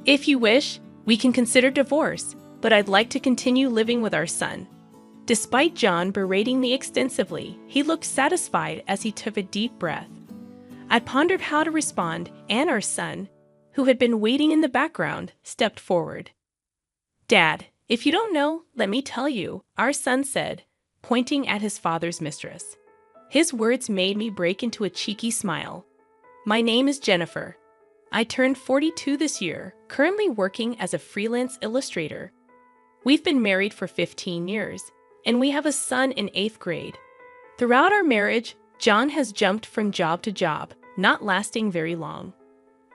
If you wish, we can consider divorce, but I'd like to continue living with our son." Despite John berating me extensively, he looked satisfied as he took a deep breath. I pondered how to respond, and our son, who had been waiting in the background, stepped forward. "Dad, if you don't know, let me tell you," our son said, pointing at his father's mistress. His words made me break into a cheeky smile. "My name is Jennifer. I turned 42 this year, currently working as a freelance illustrator. We've been married for 15 years, and we have a son in 8th grade. Throughout our marriage, John has jumped from job to job, not lasting very long.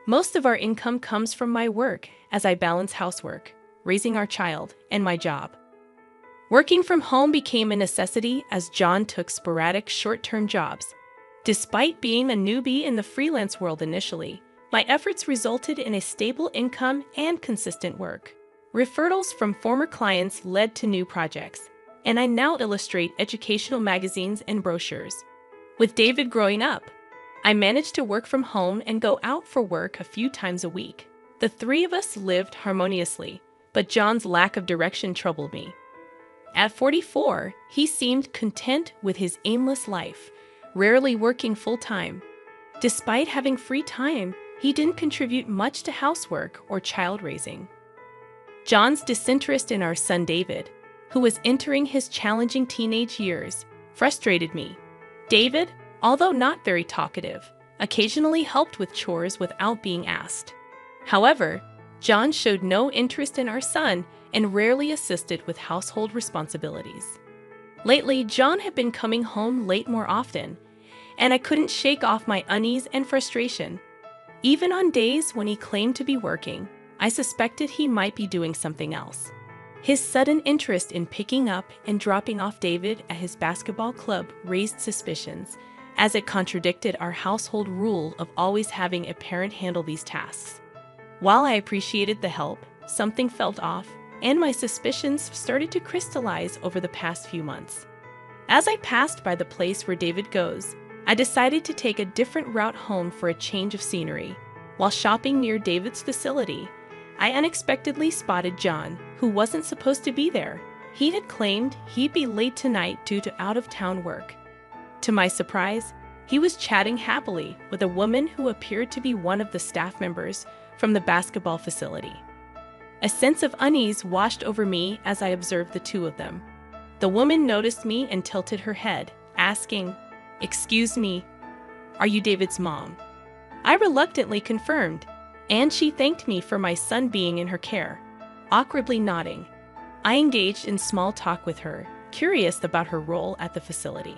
Most of our income comes from my work as I balance housework, raising our child, and my job. Working from home became a necessity as John took sporadic short-term jobs. Despite being a newbie in the freelance world initially, my efforts resulted in a stable income and consistent work. Referrals from former clients led to new projects, and I now illustrate educational magazines and brochures. With David growing up, I managed to work from home and go out for work a few times a week. The three of us lived harmoniously, but John's lack of direction troubled me. At 44, he seemed content with his aimless life, rarely working full-time. Despite having free time, he didn't contribute much to housework or child raising. John's disinterest in our son David, who was entering his challenging teenage years, frustrated me. David, although not very talkative, occasionally helped with chores without being asked. However, John showed no interest in our son and rarely assisted with household responsibilities. Lately, John had been coming home late more often, and I couldn't shake off my unease and frustration. Even on days when he claimed to be working, I suspected he might be doing something else. His sudden interest in picking up and dropping off David at his basketball club raised suspicions, as it contradicted our household rule of always having a parent handle these tasks. While I appreciated the help, something felt off, and my suspicions started to crystallize over the past few months. As I passed by the place where David goes, I decided to take a different route home for a change of scenery. While shopping near David's facility, I unexpectedly spotted John, who wasn't supposed to be there. He had claimed he'd be late tonight due to out-of-town work. To my surprise, he was chatting happily with a woman who appeared to be one of the staff members from the basketball facility. A sense of unease washed over me as I observed the two of them. The woman noticed me and tilted her head, asking, "Excuse me, are you David's mom?" I reluctantly confirmed, and she thanked me for my son being in her care. Awkwardly nodding, I engaged in small talk with her, curious about her role at the facility.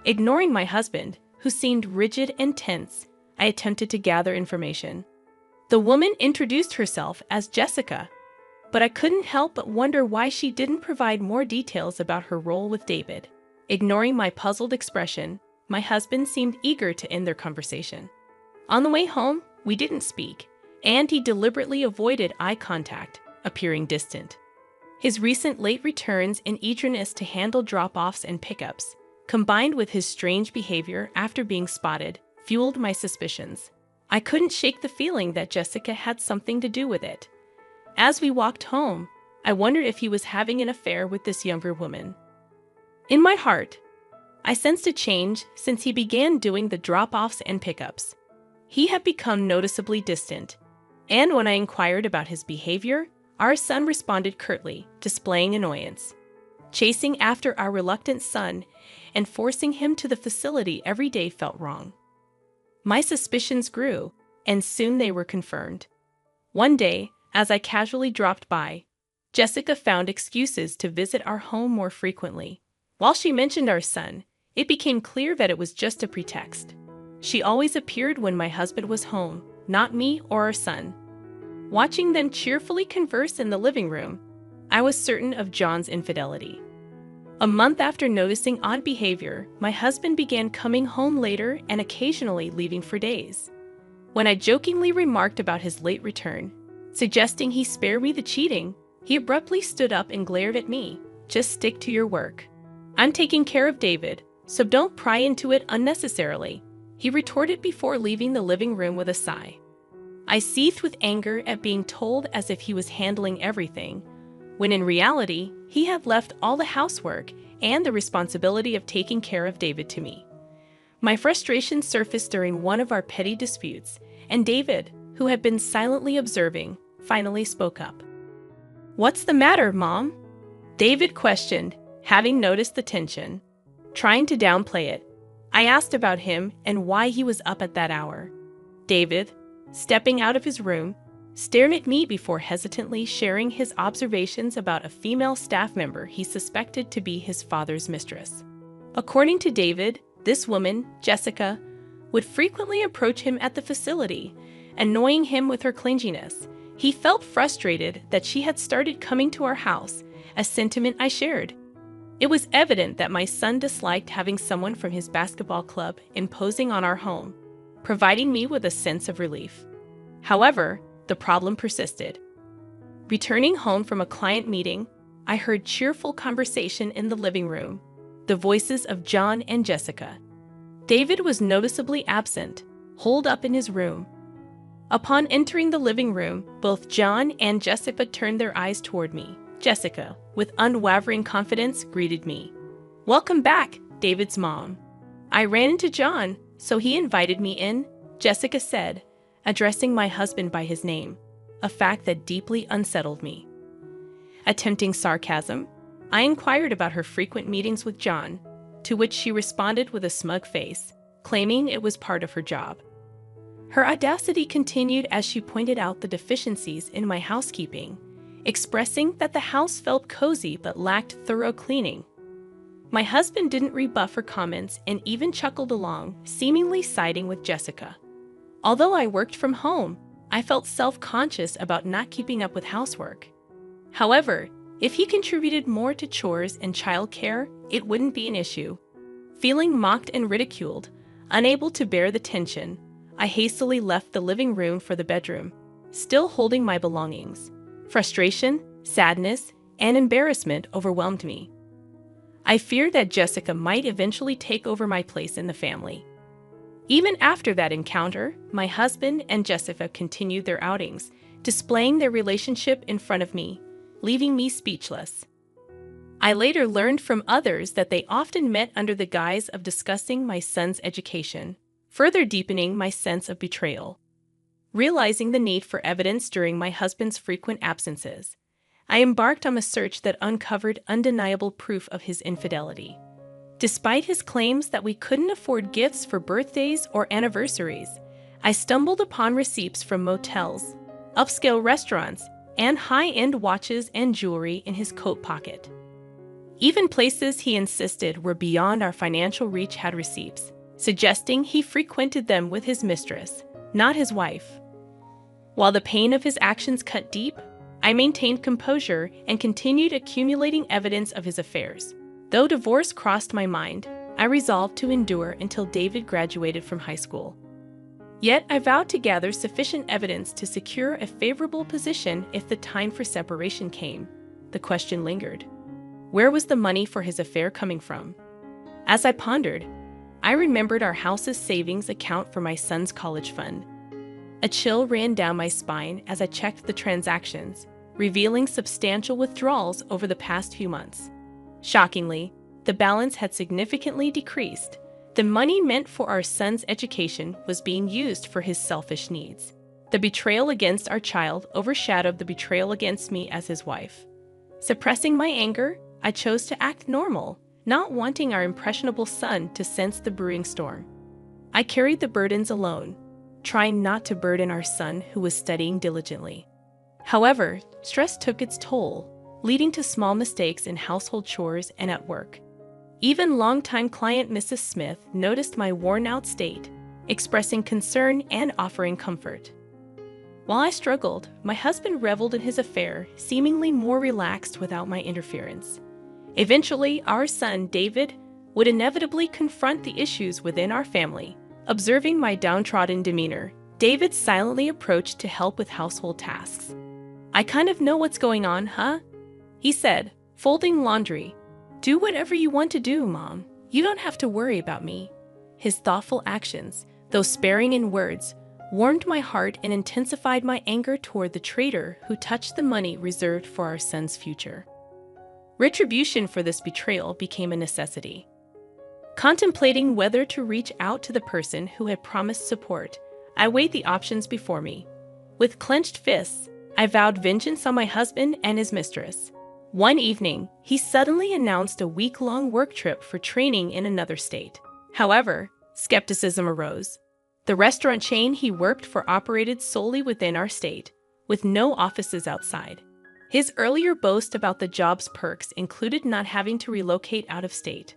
Ignoring my husband, who seemed rigid and tense, I attempted to gather information. The woman introduced herself as Jessica, but I couldn't help but wonder why she didn't provide more details about her role with David. Ignoring my puzzled expression, my husband seemed eager to end their conversation. On the way home, we didn't speak, and he deliberately avoided eye contact, appearing distant. His recent late returns and eagerness to handle drop-offs and pickups, combined with his strange behavior after being spotted, fueled my suspicions. I couldn't shake the feeling that Jessica had something to do with it. As we walked home, I wondered if he was having an affair with this younger woman. In my heart, I sensed a change since he began doing the drop-offs and pickups. He had become noticeably distant, and when I inquired about his behavior, our son responded curtly, displaying annoyance. Chasing after our reluctant son and forcing him to the facility every day felt wrong. My suspicions grew, and soon they were confirmed. One day, as I casually dropped by, Jessica found excuses to visit our home more frequently. While she mentioned our son, it became clear that it was just a pretext. She always appeared when my husband was home, not me or our son. Watching them cheerfully converse in the living room, I was certain of John's infidelity. A month after noticing odd behavior, my husband began coming home later and occasionally leaving for days. When I jokingly remarked about his late return, suggesting he spare me the cheating, he abruptly stood up and glared at me. "Just stick to your work. I'm taking care of David, so don't pry into it unnecessarily," he retorted before leaving the living room with a sigh. I seethed with anger at being told as if he was handling everything, when in reality, he had left all the housework and the responsibility of taking care of David to me. My frustration surfaced during one of our petty disputes, and David, who had been silently observing, finally spoke up. "What's the matter, Mom?" David questioned, having noticed the tension. Trying to downplay it, I asked about him and why he was up at that hour. David, stepping out of his room, stared at me before hesitantly sharing his observations about a female staff member he suspected to be his father's mistress. According to David, this woman, Jessica, would frequently approach him at the facility, annoying him with her clinginess. He felt frustrated that she had started coming to our house, a sentiment I shared. It was evident that my son disliked having someone from his basketball club imposing on our home, providing me with a sense of relief. However, the problem persisted. Returning home from a client meeting, I heard cheerful conversation in the living room, the voices of John and Jessica. David was noticeably absent, holed up in his room. Upon entering the living room, both John and Jessica turned their eyes toward me. Jessica, with unwavering confidence, greeted me. "Welcome back, David's mom." I ran into John, so he invited me in, Jessica said, addressing my husband by his name, a fact that deeply unsettled me. Attempting sarcasm, I inquired about her frequent meetings with John, to which she responded with a smug face, claiming it was part of her job. Her audacity continued as she pointed out the deficiencies in my housekeeping, expressing that the house felt cozy but lacked thorough cleaning. My husband didn't rebuff her comments and even chuckled along, seemingly siding with Jessica. Although I worked from home, I felt self-conscious about not keeping up with housework. However, if he contributed more to chores and childcare, it wouldn't be an issue. Feeling mocked and ridiculed, unable to bear the tension, I hastily left the living room for the bedroom, still holding my belongings. Frustration, sadness, and embarrassment overwhelmed me. I feared that Jessica might eventually take over my place in the family. Even after that encounter, my husband and Jessica continued their outings, displaying their relationship in front of me, leaving me speechless. I later learned from others that they often met under the guise of discussing my son's education, further deepening my sense of betrayal. Realizing the need for evidence during my husband's frequent absences, I embarked on a search that uncovered undeniable proof of his infidelity. Despite his claims that we couldn't afford gifts for birthdays or anniversaries, I stumbled upon receipts from motels, upscale restaurants, and high-end watches and jewelry in his coat pocket. Even places he insisted were beyond our financial reach had receipts, suggesting he frequented them with his mistress, not his wife. While the pain of his actions cut deep, I maintained composure and continued accumulating evidence of his affairs. Though divorce crossed my mind, I resolved to endure until David graduated from high school. Yet I vowed to gather sufficient evidence to secure a favorable position if the time for separation came. The question lingered. Where was the money for his affair coming from? As I pondered, I remembered our house's savings account for my son's college fund. A chill ran down my spine as I checked the transactions, revealing substantial withdrawals over the past few months. Shockingly, the balance had significantly decreased. The money meant for our son's education was being used for his selfish needs. The betrayal against our child overshadowed the betrayal against me as his wife. Suppressing my anger, I chose to act normal, not wanting our impressionable son to sense the brewing storm. I carried the burdens alone, trying not to burden our son who was studying diligently. However, stress took its toll, leading to small mistakes in household chores and at work. Even longtime client Mrs. Smith noticed my worn-out state, expressing concern and offering comfort. While I struggled, my husband reveled in his affair, seemingly more relaxed without my interference. Eventually, our son, David, would inevitably confront the issues within our family. Observing my downtrodden demeanor, David silently approached to help with household tasks. "I kind of know what's going on, huh?" he said, folding laundry. "Do whatever you want to do, Mom. You don't have to worry about me." His thoughtful actions, though sparing in words, warmed my heart and intensified my anger toward the traitor who touched the money reserved for our son's future. Retribution for this betrayal became a necessity. Contemplating whether to reach out to the person who had promised support, I weighed the options before me. With clenched fists, I vowed vengeance on my husband and his mistress. One evening, he suddenly announced a week-long work trip for training in another state. However, skepticism arose. The restaurant chain he worked for operated solely within our state, with no offices outside. His earlier boast about the job's perks included not having to relocate out of state.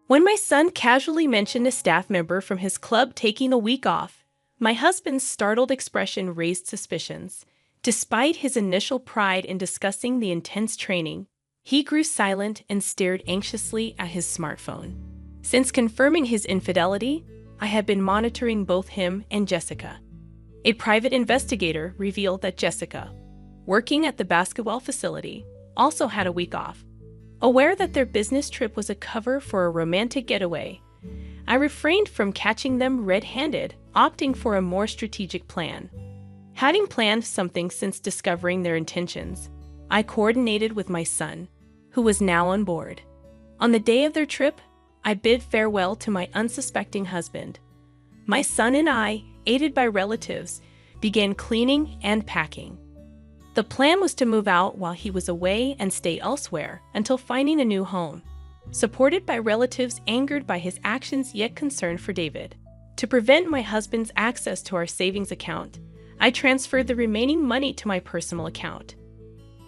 When my son casually mentioned a staff member from his club taking a week off, my husband's startled expression raised suspicions. Despite his initial pride in discussing the intense training, he grew silent and stared anxiously at his smartphone. Since confirming his infidelity, I had been monitoring both him and Jessica. A private investigator revealed that Jessica, working at the basketball facility, also had a week off. Aware that their business trip was a cover for a romantic getaway, I refrained from catching them red-handed, opting for a more strategic plan. Having planned something since discovering their intentions, I coordinated with my son, who was now on board. On the day of their trip, I bid farewell to my unsuspecting husband. My son and I, aided by relatives, began cleaning and packing. The plan was to move out while he was away and stay elsewhere until finding a new home. Supported by relatives angered by his actions yet concerned for David. To prevent my husband's access to our savings account, I transferred the remaining money to my personal account.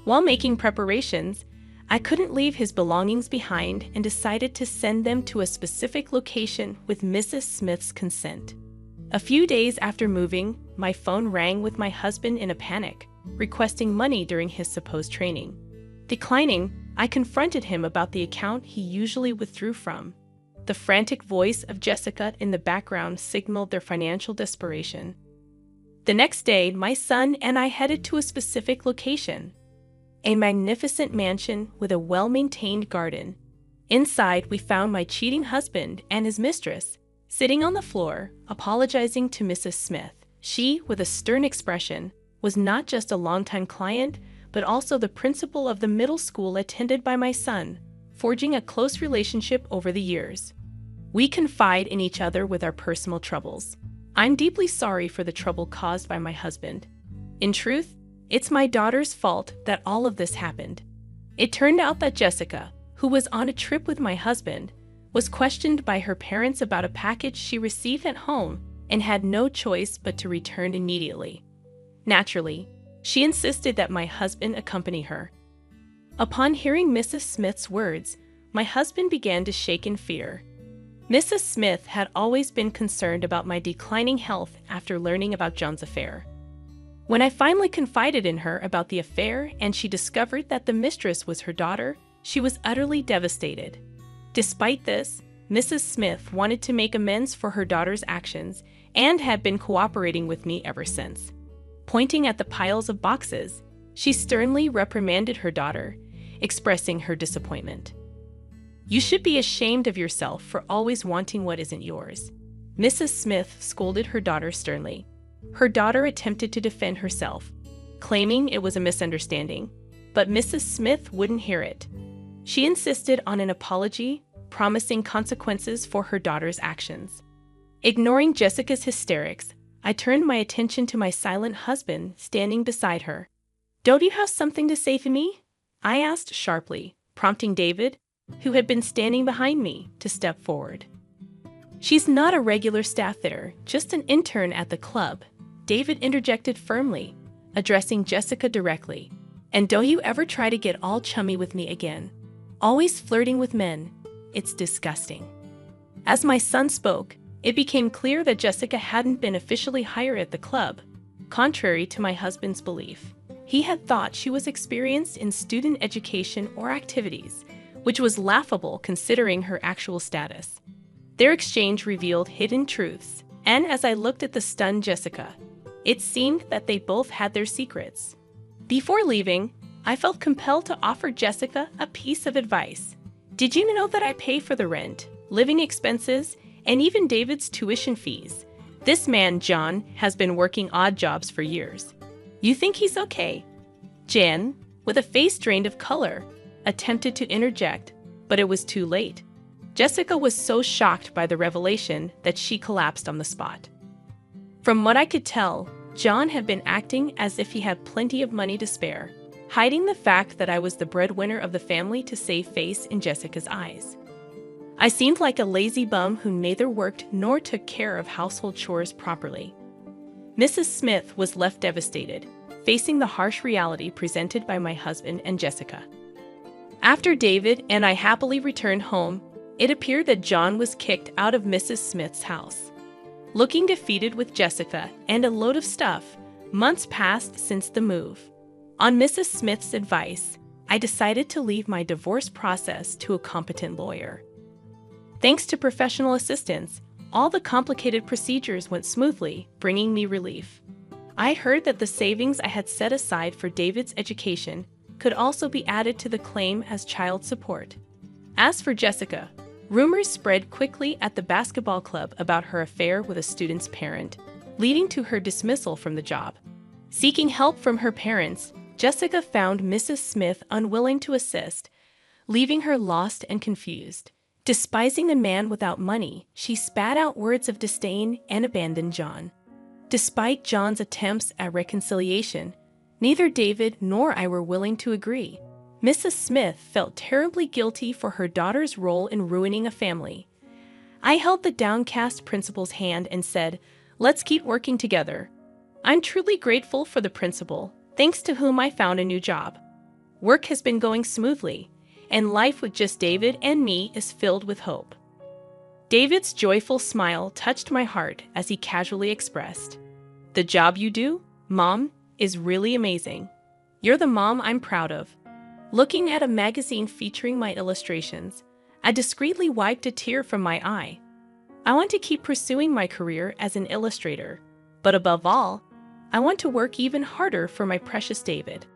While making preparations, I couldn't leave his belongings behind and decided to send them to a specific location with Mrs. Smith's consent. A few days after moving, my phone rang with my husband in a panic, requesting money during his supposed training. Declining, I confronted him about the account he usually withdrew from. The frantic voice of Jessica in the background signaled their financial desperation. The next day, my son and I headed to a specific location, a magnificent mansion with a well-maintained garden. Inside, we found my cheating husband and his mistress sitting on the floor, apologizing to Mrs. Smith. She, with a stern expression, was not just a longtime client, but also the principal of the middle school attended by my son, forging a close relationship over the years. We confide in each other with our personal troubles. I'm deeply sorry for the trouble caused by my husband. In truth, it's my daughter's fault that all of this happened. It turned out that Jessica, who was on a trip with my husband, was questioned by her parents about a package she received at home and had no choice but to return immediately. Naturally, she insisted that my husband accompany her. Upon hearing Mrs. Smith's words, my husband began to shake in fear. Mrs. Smith had always been concerned about my declining health after learning about John's affair. When I finally confided in her about the affair and she discovered that the mistress was her daughter, she was utterly devastated. Despite this, Mrs. Smith wanted to make amends for her daughter's actions and had been cooperating with me ever since. Pointing at the piles of boxes, she sternly reprimanded her daughter, expressing her disappointment. "You should be ashamed of yourself for always wanting what isn't yours," Mrs. Smith scolded her daughter sternly. Her daughter attempted to defend herself, claiming it was a misunderstanding, but Mrs. Smith wouldn't hear it. She insisted on an apology, promising consequences for her daughter's actions. Ignoring Jessica's hysterics, I turned my attention to my silent husband standing beside her. "Don't you have something to say to me?" I asked sharply, prompting David, who had been standing behind me, to step forward. "She's not a regular staff there, just an intern at the club," David interjected firmly, addressing Jessica directly. "And don't you ever try to get all chummy with me again. Always flirting with men. It's disgusting." As my son spoke, it became clear that Jessica hadn't been officially hired at the club, contrary to my husband's belief. He had thought she was experienced in student education or activities, which was laughable considering her actual status. Their exchange revealed hidden truths, and as I looked at the stunned Jessica, it seemed that they both had their secrets. Before leaving, I felt compelled to offer Jessica a piece of advice. "Did you know that I pay for the rent, living expenses, and even David's tuition fees? This man, John, has been working odd jobs for years. You think he's okay?" Jen, with a face drained of color, attempted to interject, but it was too late. Jessica was so shocked by the revelation that she collapsed on the spot. From what I could tell, John had been acting as if he had plenty of money to spare, hiding the fact that I was the breadwinner of the family to save face in Jessica's eyes. I seemed like a lazy bum who neither worked nor took care of household chores properly. Mrs. Smith was left devastated, facing the harsh reality presented by my husband and Jessica. After David and I happily returned home, it appeared that John was kicked out of Mrs. Smith's house. Looking defeated with Jessica and a load of stuff, months passed since the move. On Mrs. Smith's advice, I decided to leave my divorce process to a competent lawyer. Thanks to professional assistance, all the complicated procedures went smoothly, bringing me relief. I heard that the savings I had set aside for David's education could also be added to the claim as child support. As for Jessica, rumors spread quickly at the basketball club about her affair with a student's parent, leading to her dismissal from the job. Seeking help from her parents, Jessica found Mrs. Smith unwilling to assist, leaving her lost and confused. Despising the man without money, she spat out words of disdain and abandoned John. Despite John's attempts at reconciliation, neither David nor I were willing to agree. Mrs. Smith felt terribly guilty for her daughter's role in ruining a family. I held the downcast principal's hand and said, "Let's keep working together." I'm truly grateful for the principal, thanks to whom I found a new job. Work has been going smoothly, and life with just David and me is filled with hope. David's joyful smile touched my heart as he casually expressed, "The job you do, Mom, is really amazing. You're the mom I'm proud of." Looking at a magazine featuring my illustrations, I discreetly wiped a tear from my eye. I want to keep pursuing my career as an illustrator, but above all, I want to work even harder for my precious David.